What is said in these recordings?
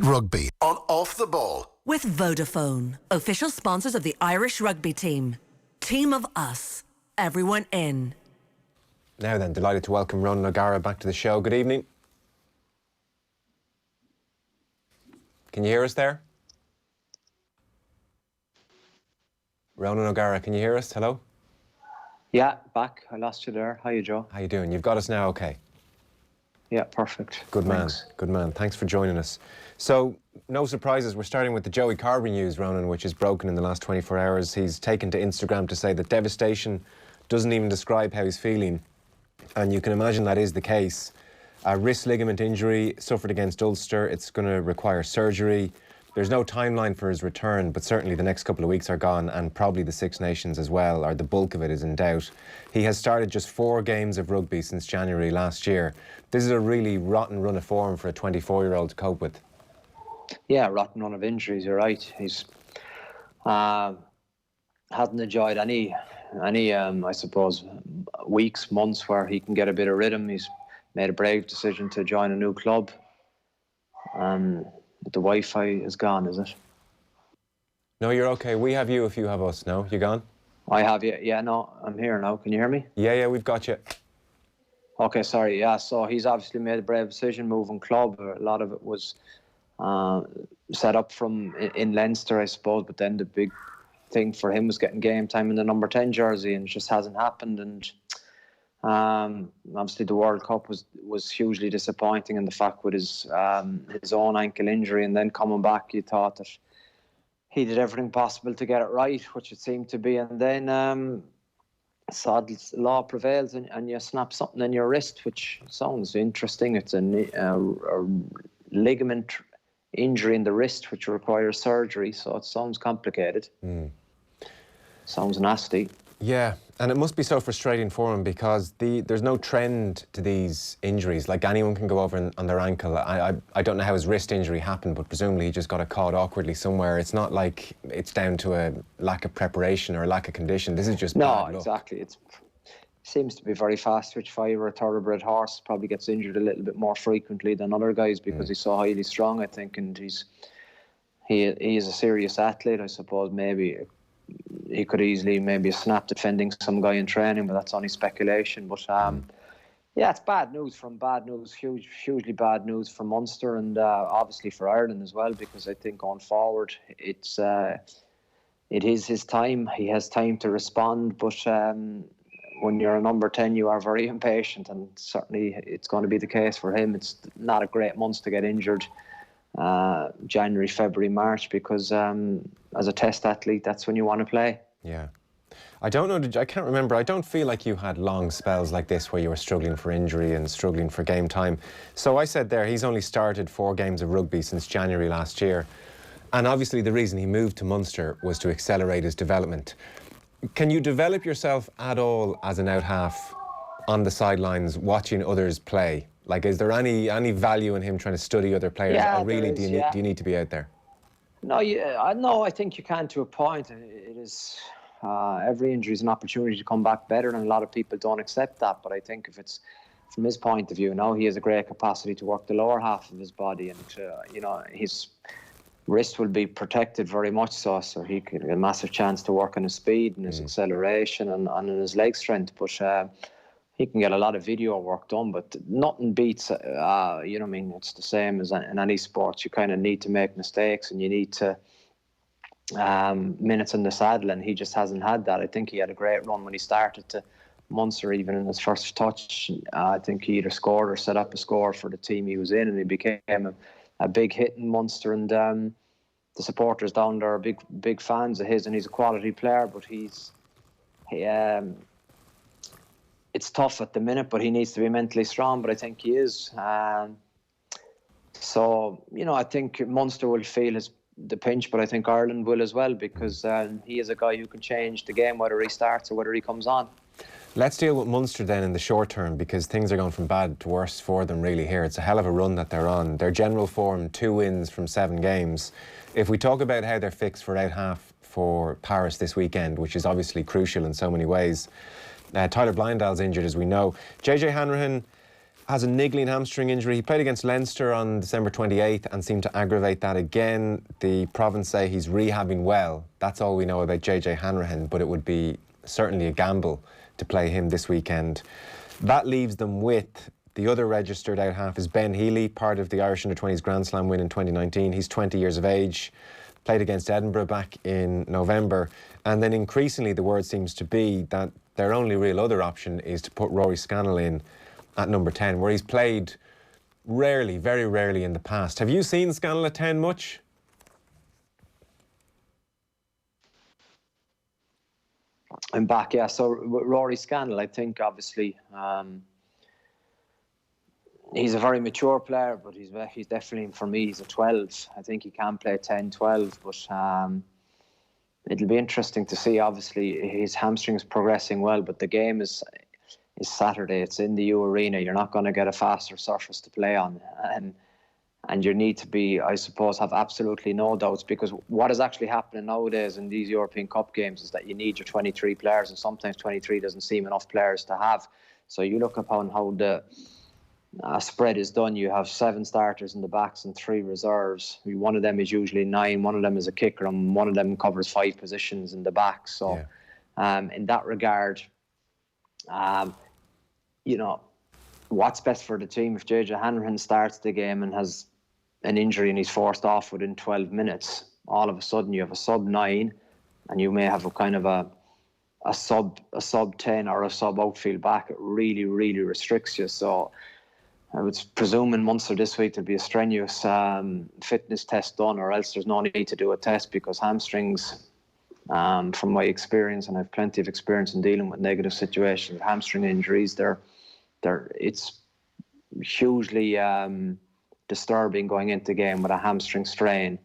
rugby on Off the Ball. With Vodafone, official sponsors of the Irish rugby team. Team of us. Everyone in. Now then, delighted to welcome Ronan O'Gara back to the show. Good evening. Can you hear us there? Ronan O'Gara, can you hear us? Hello? Yeah, back. I lost you there. How you, Joe? How you doing? You've got us now, okay? Yeah, perfect. Good man. Thanks. Good man. Thanks for joining us. So, no surprises. We're starting with the Joey Carbery news, Ronan, which is broken in the last 24 hours. He's taken to Instagram to say that devastation doesn't even describe how he's feeling. And you can imagine that is the case. A wrist ligament injury suffered against Ulster. It's going to require surgery. There's no timeline for his return, but certainly the next couple of weeks are gone, and probably the Six Nations as well, or the bulk of it is in doubt. He has started just 4 games of rugby since January last year. This is a really rotten run of form for a 24-year-old to cope with. Yeah, rotten run of injuries, you're right. He's hasn't enjoyed any I suppose, weeks, months where he can get a bit of rhythm. He's made a brave decision to join a new club. The Wi-Fi is gone, is it? No, you're okay. We have you if you have us. No, you gone? I have you. Yeah, no, I'm here now. Can you hear me? Yeah, we've got you. Okay, sorry. Yeah, so he's obviously made a brave decision moving club. A lot of it was set up from in Leinster, I suppose, but then the big thing for him was getting game time in the number 10 jersey, and it just hasn't happened. And obviously the World Cup was hugely disappointing, and the fact with his own ankle injury and then coming back, you thought that he did everything possible to get it right, which it seemed to be, and then Sod's law prevails and you snap something in your wrist, which sounds interesting. It's a ligament injury in the wrist which requires surgery, so it sounds complicated. Sounds nasty. Yeah, and it must be so frustrating for him because there's no trend to these injuries. Like, anyone can go over on their ankle. I don't know how his wrist injury happened, but presumably he just got it caught awkwardly somewhere. It's not like it's down to a lack of preparation or a lack of condition. This is just bad luck. Exactly. It seems to be very fast twitch fibre. A thoroughbred horse probably gets injured a little bit more frequently than other guys because he's so highly strong, I think, and he is a serious athlete, I suppose. Maybe he could easily maybe snap defending some guy in training, but that's only speculation. But yeah, it's bad news, hugely bad news for Munster, and obviously for Ireland as well, because I think going forward it is his time. He has time to respond, but when you're a number 10, you are very impatient, and certainly it's going to be the case for him. It's not a great month to get injured. January, February, March, because as a test athlete, that's when you want to play. Yeah. I don't know, I can't remember. I don't feel like you had long spells like this where you were struggling for injury and struggling for game time. So I said there, he's only started 4 games of rugby since January last year. And obviously the reason he moved to Munster was to accelerate his development. Can you develop yourself at all as an out-half on the sidelines watching others play? Like, is there any value in him trying to study other players? Yeah, or really, do you need to be out there? No, I think you can to a point. It is every injury is an opportunity to come back better, and a lot of people don't accept that. But I think if it's from his point of view, now he has a great capacity to work the lower half of his body, and his wrist will be protected very much so he can get a massive chance to work on his speed and his acceleration and his leg strength. But he can get a lot of video work done, but nothing beats, it's the same as in any sport. You kind of need to make mistakes, and you need to minutes in the saddle, and he just hasn't had that. I think he had a great run when he started to Munster, even in his first touch. I think he either scored or set up a score for the team he was in, and he became a big hit in Munster, and the supporters down there are big fans of his, and he's a quality player, but it's tough at the minute, but he needs to be mentally strong, but I think he is. So, I think Munster will feel the pinch, but I think Ireland will as well, because he is a guy who can change the game, whether he starts or whether he comes on. Let's deal with Munster then in the short term, because things are going from bad to worse for them really here. It's a hell of a run that they're on. Their general form, 2 wins from 7 games. If we talk about how they're fixed for out-half for Paris this weekend, which is obviously crucial in so many ways, Tyler Blindell's injured, as we know. JJ Hanrahan has a niggling hamstring injury. He played against Leinster on December 28th and seemed to aggravate that again. The province say he's rehabbing well. That's all we know about JJ Hanrahan, but it would be certainly a gamble to play him this weekend. That leaves them with the other registered out half is Ben Healy, part of the Irish Under-20s Grand Slam win in 2019. He's 20 years of age, played against Edinburgh back in November. And then increasingly the word seems to be that their only real other option is to put Rory Scannell in at number 10, where he's played rarely, very rarely in the past. Have you seen Scannell at 10 much? I'm back, yeah. So Rory Scannell, I think, obviously, he's a very mature player, but he's definitely, for me, he's a 12. I think he can play 10, 12, but it'll be interesting to see. Obviously, his hamstring is progressing well, but the game is Saturday. It's in the U Arena. You're not going to get a faster surface to play on, and you need to be, I suppose, have absolutely no doubts, because what is actually happening nowadays in these European Cup games is that you need your 23 players, and sometimes 23 doesn't seem enough players to have. So you look upon how the spread is done. You have 7 starters in the backs and 3 reserves. One of them is usually 9, one of them is a kicker, and one of them covers 5 positions in the back. So in that regard, you know, what's best for the team? If JJ Hanrahan starts the game and has an injury and he's forced off within 12 minutes, all of a sudden you have a sub 9, and you may have a kind of a sub 10 or a sub outfield back. It really, really restricts you. So I would presume in Munster this week there'll be a strenuous fitness test done, or else there's no need to do a test, because hamstrings, from my experience, and I have plenty of experience in dealing with negative situations, hamstring injuries, it's hugely disturbing going into the game with a hamstring strain,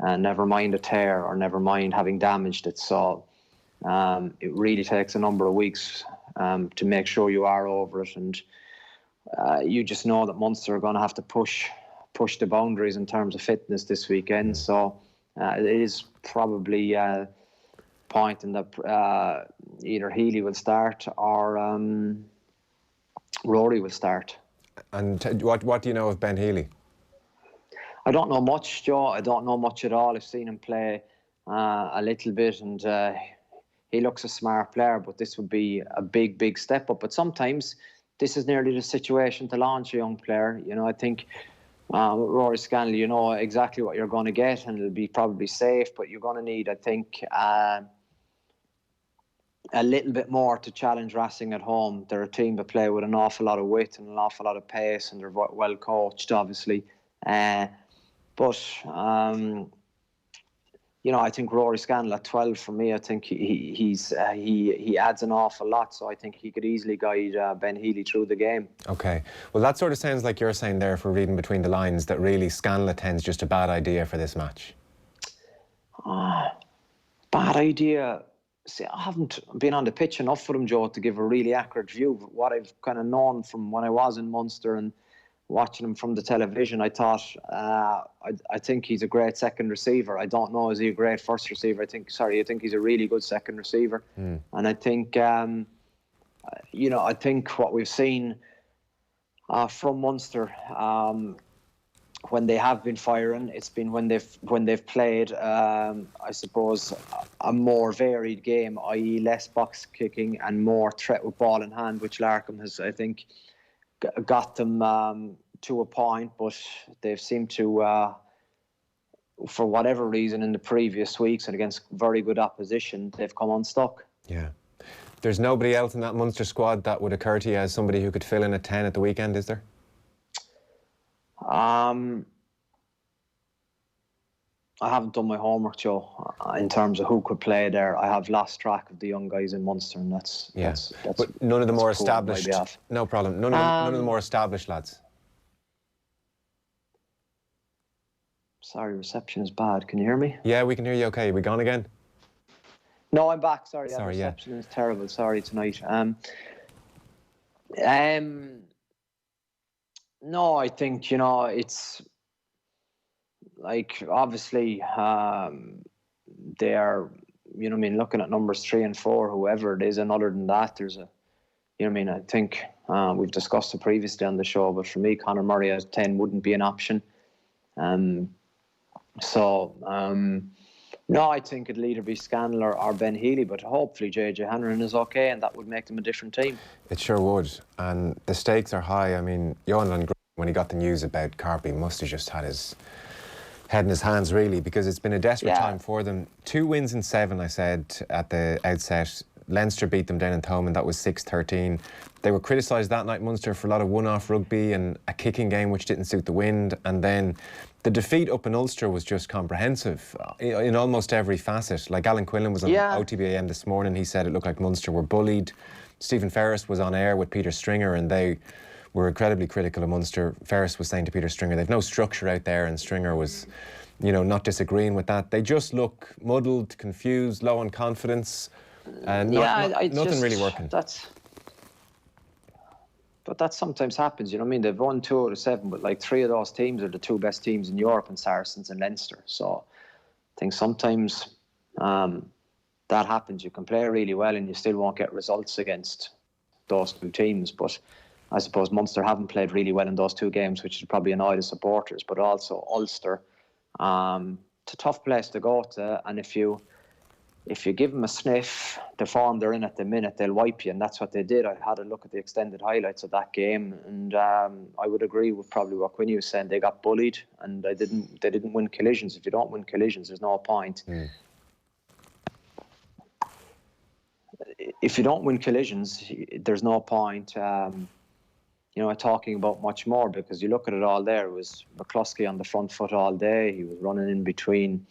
and never mind a tear, or never mind having damaged it. So it really takes a number of weeks to make sure you are over it, and you just know that Munster are going to have to push the boundaries in terms of fitness this weekend. So it is probably pointing that either Healy will start or Rory will start. And what do you know of Ben Healy? I don't know much, Joe. I don't know much at all. I've seen him play a little bit, and he looks a smart player, but this would be a big, big step up. But sometimes this is nearly the situation to launch a young player. You know, I think with Rory Scannell, you know exactly what you're going to get, and it'll be probably safe, but you're going to need, I think, a little bit more to challenge Racing at home. They're a team that play with an awful lot of wit and an awful lot of pace, and they're well coached, obviously. But you know, I think Rory Scannell at 12, for me, I think he adds an awful lot. So I think he could easily guide Ben Healy through the game. Okay. Well, that sort of sounds like you're saying there, for reading between the lines, that really Scannell at 10's just a bad idea for this match. Bad idea. See, I haven't been on the pitch enough for him, Joe, to give a really accurate view of what I've kind of known from when I was in Munster and watching him from the television. I thought, I think he's a great second receiver. I don't know, is he a great first receiver? I think he's a really good second receiver. And I think, you know, I think what we've seen from Munster, when they have been firing, it's been when they've played, I suppose, a more varied game, i.e. less box kicking and more threat with ball in hand, which Larkham has, I think, got them to a point, but they've seemed to, for whatever reason, in the previous weeks and against very good opposition, they've come unstuck. Yeah. There's nobody else in that Munster squad that would occur to you as somebody who could fill in at 10 at the weekend, is there? I haven't done my homework, Joe, in terms of who could play there. I have lost track of the young guys in Munster, and that's but none of the more established. No problem. None of the more established lads. Sorry, reception is bad. Can you hear me? Yeah, we can hear you. Okay, are we gone again? No, I'm back. Sorry, yeah. Reception is terrible. Sorry tonight. No, I think, you know, it's like, obviously, they are, you know what I mean, looking at numbers 3 and 4, whoever it is, and other than that, there's a, you know what I mean, I think We've discussed it previously on the show, but for me, Conor Murray at 10 wouldn't be an option. No, I think it'll either be Scannell or Ben Healy, but hopefully JJ Hanrahan is okay, and that would make them a different team. It sure would, and the stakes are high. I mean, Johan, when he got the news about Carbery, must have just had his head in his hands, really, because it's been a desperate time for them. 2 wins in 7, I said at the outset. Leinster beat them down in Thomond, that was 6-13. They were criticised that night, Munster, for a lot of one-off rugby and a kicking game which didn't suit the wind. And then the defeat up in Ulster was just comprehensive in almost every facet. Like Alan Quinlan was on OTBAM this morning, he said it looked like Munster were bullied. Stephen Ferris was on air with Peter Stringer and they were incredibly critical of Munster. Ferris was saying to Peter Stringer, they've no structure out there, and Stringer was, you know, not disagreeing with that. They just look muddled, confused, low on confidence. And nothing really working. But that sometimes happens, you know what I mean? They've won 2 out of 7, but like 3 of those teams are the 2 best teams in Europe, and Saracens and Leinster. So I think sometimes that happens. You can play really well and you still won't get results against those 2 teams. But I suppose Munster haven't played really well in those 2 games, which is probably annoyed the supporters. But also Ulster, it's a tough place to go to, and if you give them a sniff, the form they're in at the minute, they'll wipe you, and that's what they did. I had a look at the extended highlights of that game, and I would agree with probably what Quinny was saying. They got bullied, and they didn't win collisions. If you don't win collisions, there's no point. If you don't win collisions, there's no point, talking about much more, because you look at it all there. It was McCluskey on the front foot all day. He was running in between.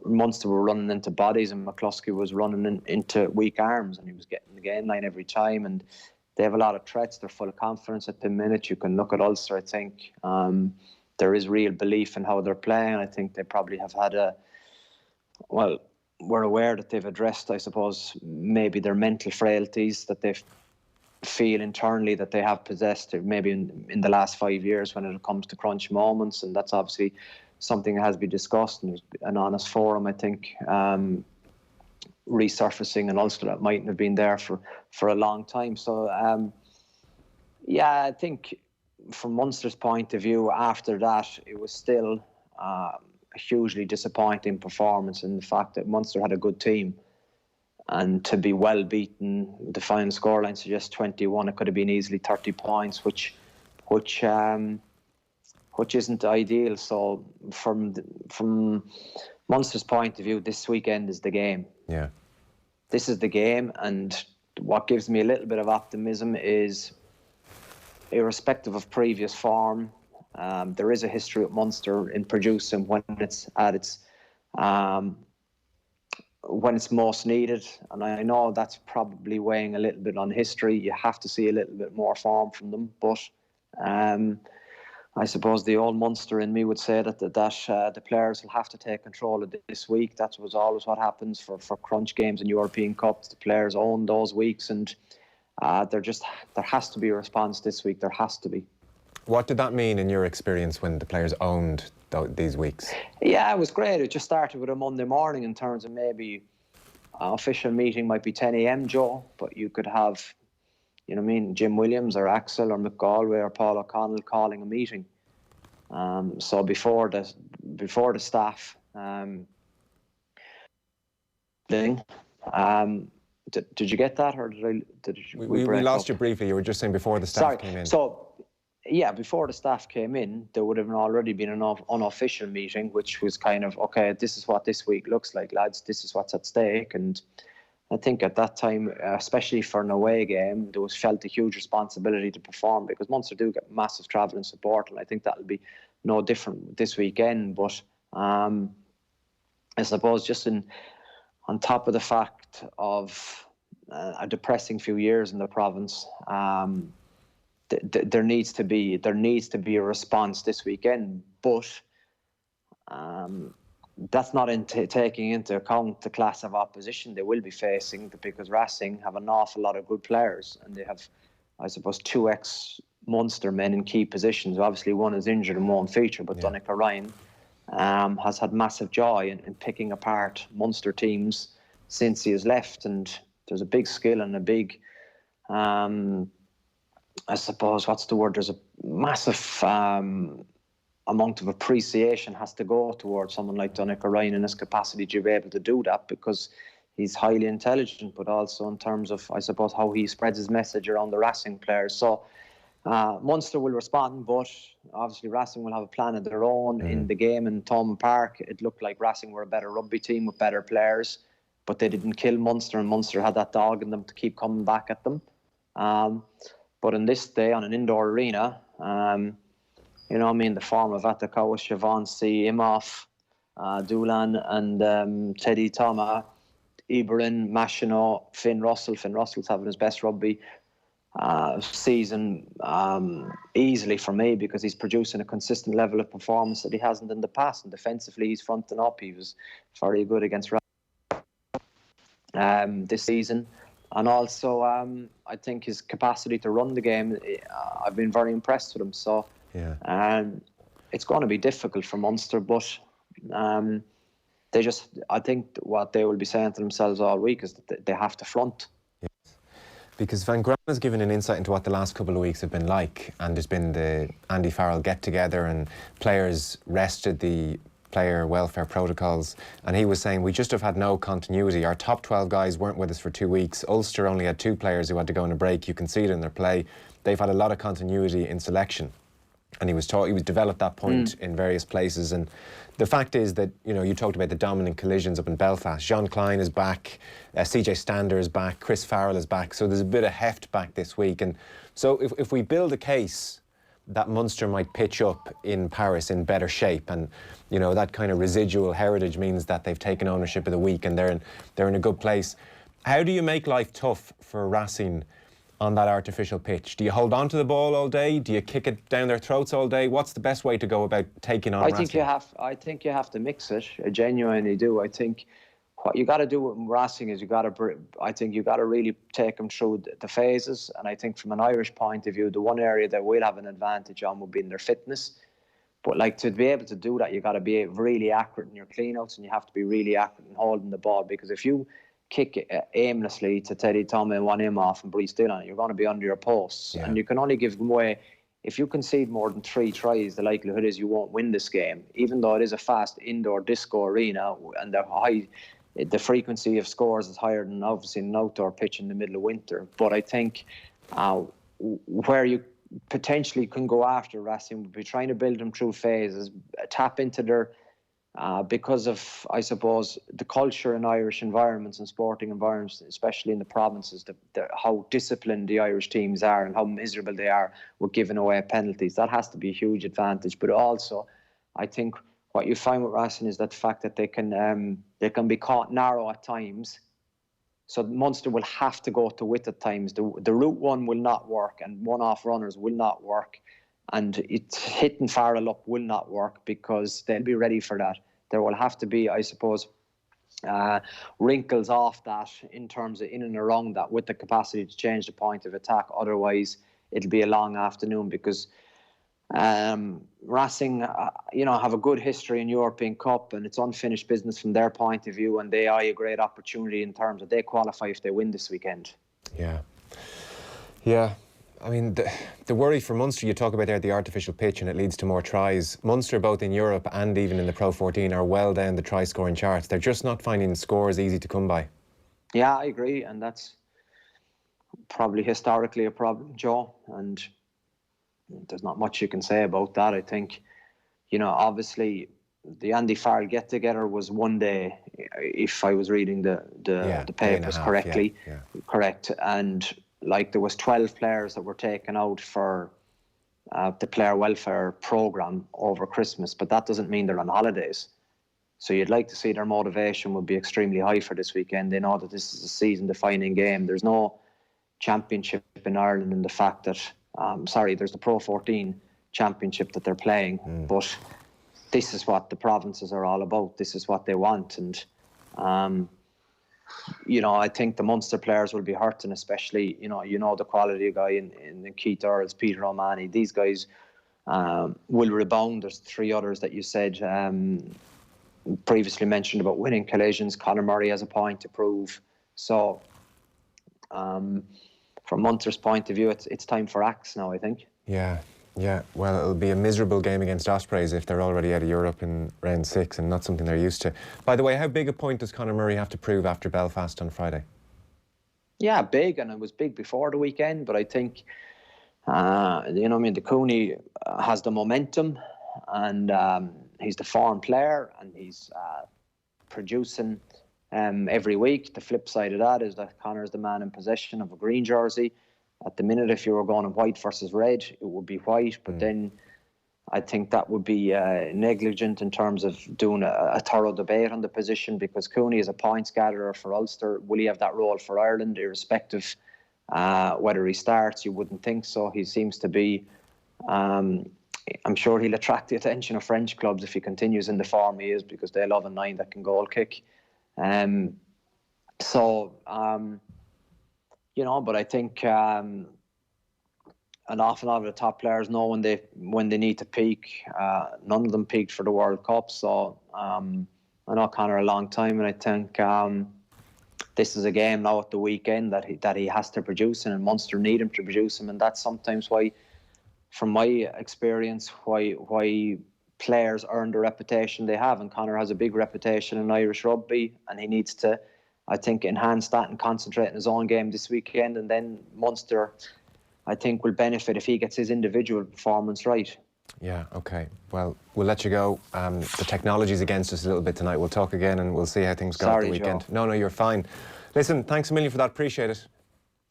Munster were running into bodies, and McCluskey was running into weak arms, and he was getting the game line every time. And they have a lot of threats. They're full of confidence at the minute. You can look at Ulster, I think. There is real belief in how they're playing. I think they probably have had we're aware that they've addressed, I suppose, maybe their mental frailties that they feel internally that they have possessed maybe in the last 5 years when it comes to crunch moments. And that's obviously something that has been discussed, and there's an honest forum, I think, resurfacing in Ulster that mightn't have been there for a long time. So, I think from Munster's point of view, after that, it was still a hugely disappointing performance in the fact that Munster had a good team, and to be well beaten, the final scoreline suggests 21. It could have been easily 30 points, which isn't ideal. So from Munster's point of view, this weekend is the game. Yeah. This is the game, and what gives me a little bit of optimism is, irrespective of previous form, there is a history at Munster in producing when it's at its when it's most needed. And I know that's probably weighing a little bit on history. You have to see a little bit more form from them, but I suppose the old Munster in me would say that the players will have to take control of this week. That was always what happens for crunch games and European Cups. The players own those weeks, and there has to be a response this week. There has to be. What did that mean in your experience when the players owned these weeks? Yeah, it was great. It just started with a Monday morning in terms of maybe official meeting might be 10 a.m, Joe, but you could have, you know what I mean, Jim Williams or Axel or McGalway or Paul O'Connell calling a meeting. So before the staff thing, did you get that, or did we lost you briefly? You were just saying before the staff came in. So yeah, before the staff came in, there would have already been an unofficial meeting, which was kind of, okay, this is what this week looks like, lads. This is what's at stake. And I think at that time, especially for an away game, there was felt a huge responsibility to perform, because Munster do get massive travel and support, and I think that'll be no different this weekend. But I suppose just on top of the fact of a depressing few years in the province, there needs to be a response this weekend, but that's not taking into account the class of opposition they will be facing, because Racing have an awful lot of good players, and they have, I suppose, 2 ex-Munster men in key positions. Obviously, one is injured and won't feature, but Donnacha Ryan has had massive joy in picking apart Munster teams since he has left, and there's a big skill and a big I suppose, what's the word? There's a massive amount of appreciation has to go towards someone like Donnchadh Ryan in his capacity to be able to do that, because he's highly intelligent, but also in terms of, I suppose, how he spreads his message around the Racing players. So Munster will respond, but obviously Racing will have a plan of their own in the game in Thomond Park. It looked like Racing were a better rugby team with better players, but they didn't kill Munster, and Munster had that dog in them to keep coming back at them. But on this day, on an indoor arena, you know what I mean, the form of Atakawa, Siobhan C, Imhoff, Doolan and Teddy Thomas, Iberin, Machino, Finn Russell. Finn Russell's having his best rugby season easily for me, because he's producing a consistent level of performance that he hasn't in the past. And defensively, he's fronting up. He was very good against this season. And also, I think his capacity to run the game, I've been very impressed with him. So it's going to be difficult for Munster, but I think what they will be saying to themselves all week is that they have to front. Because Van Graan has given an insight into what the last couple of weeks have been like, and there's been the Andy Farrell get-together and players rested the player welfare protocols, and he was saying we just have had no continuity. Our top 12 guys weren't with us for 2 weeks. Ulster only had 2 players who had to go on a break. You can see it in their play. They've had a lot of continuity in selection, and he was developed that point in various places. And the fact is that, you know, you talked about the dominant collisions up in Belfast. Jean Klein is back, CJ Stander is back, Chris Farrell is back, so there's a bit of heft back this week. And so if we build a case that Munster might pitch up in Paris in better shape, and, you know, that kind of residual heritage means that they've taken ownership of the week and they're in a good place. How do you make life tough for Racing on that artificial pitch? Do you hold on to the ball all day? Do you kick it down their throats all day? What's the best way to go about taking on Racing? I think you have to mix it. I genuinely do. I think what you got to do with Racing is you got to really take them through the phases. And I think from an Irish point of view, the one area that we'll have an advantage on will be in their fitness. But like, to be able to do that, you got to be really accurate in your cleanouts, and you have to be really accurate in holding the ball, because if you kick it aimlessly to Teddy Thomas and one Imhoff and Breeze Dillon, you're going to be under your posts. And you can only give them away. If you concede more than 3 tries, the likelihood is you won't win this game, even though it is a fast indoor disco arena, and the frequency of scores is higher than obviously an outdoor pitch in the middle of winter. But I think where you potentially can go after Racing would be trying to build them through phases, tap into their because of, I suppose, the culture in Irish environments and sporting environments, especially in the provinces, how disciplined the Irish teams are and how miserable they are with giving away penalties. That has to be a huge advantage. But also, I think what you find with Racing is that the fact that they can be caught narrow at times. So Munster will have to go to width at times. The route one will not work, and one-off runners will not work. And it's hitting Farrell up will not work, because they'll be ready for that. There will have to be, I suppose, wrinkles off that in terms of in and around that, with the capacity to change the point of attack. Otherwise, it'll be a long afternoon, because Racing, have a good history in European Cup, and it's unfinished business from their point of view, and they eye a great opportunity in terms of they qualify if they win this weekend. Yeah. I mean, the worry for Munster, you talk about there the artificial pitch, and it leads to more tries. Munster, both in Europe and even in the Pro 14, are well down the try-scoring charts. They're just not finding scores easy to come by. Yeah, I agree, and that's probably historically a problem, Joe, and there's not much you can say about that. I think, obviously the Andy Farrell get-together was one day, if I was reading the papers correctly. Yeah. Correct. And there was 12 players that were taken out for the player welfare programme over Christmas, but that doesn't mean they're on holidays. So you'd like to see their motivation would be extremely high for this weekend. They know that this is a season-defining game. There's no championship in Ireland, in the fact that, there's the Pro 14 championship that they're playing, but this is what the provinces are all about. This is what they want. And, I think the Munster players will be hurting, especially, the quality guy in Keith Earls, Peter O'Mahony. These guys will rebound. There's 3 others that you said previously mentioned about winning collisions. Conor Murray has a point to prove. So from Munster's point of view, it's time for axe now, I think. Yeah, yeah. Well, it'll be a miserable game against Ospreys if they're already out of Europe in round 6 and not something they're used to. By the way, how big a point does Conor Murray have to prove after Belfast on Friday? Yeah, big, and it was big before the weekend, but I think, the Cooney has the momentum, and he's the foreign player, and he's producing every week. The flip side of that is that Conor's the man in possession of a green jersey. At the minute, if you were going white versus red, it would be white, but then I think that would be negligent in terms of doing a thorough debate on the position, because Cooney is a points gatherer for Ulster. Will he have that role for Ireland, irrespective whether he starts? You wouldn't think so. He seems to be, I'm sure he'll attract the attention of French clubs if he continues in the form he is, because they love a 9 that can goal kick. But I think an awful lot of the top players know when they need to peak. None of them peaked for the World Cup, so I know Conor a long time, and I think this is a game now at the weekend that he has to produce, and Munster need him to produce him, and that's sometimes why, from my experience, why players earn the reputation they have. And Conor has a big reputation in Irish rugby, and he needs to, I think, enhance that and concentrate on his own game this weekend. And then Munster, I think, will benefit if he gets his individual performance right. Yeah, okay. Well, we'll let you go. The technology's against us a little bit tonight. We'll talk again and we'll see how things go at the weekend. Joe. No, you're fine. Listen, thanks a million for that. Appreciate it.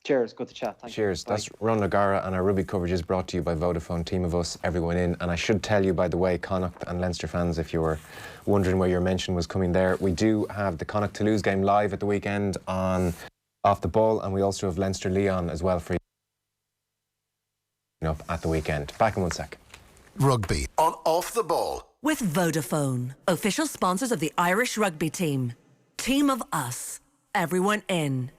Cheers. Good to chat. Thank Cheers. You. That's Ronan O'Gara, and our rugby coverage is brought to you by Vodafone. Team of us, everyone in. And I should tell you, by the way, Connacht and Leinster fans, if you were wondering where your mention was coming there, we do have the Connacht-Toulouse game live at the weekend on Off the Ball, and we also have Leinster-Leon as well for you up at the weekend. Back in 1 sec. Rugby on Off the Ball. With Vodafone, official sponsors of the Irish rugby team. Team of us, everyone in.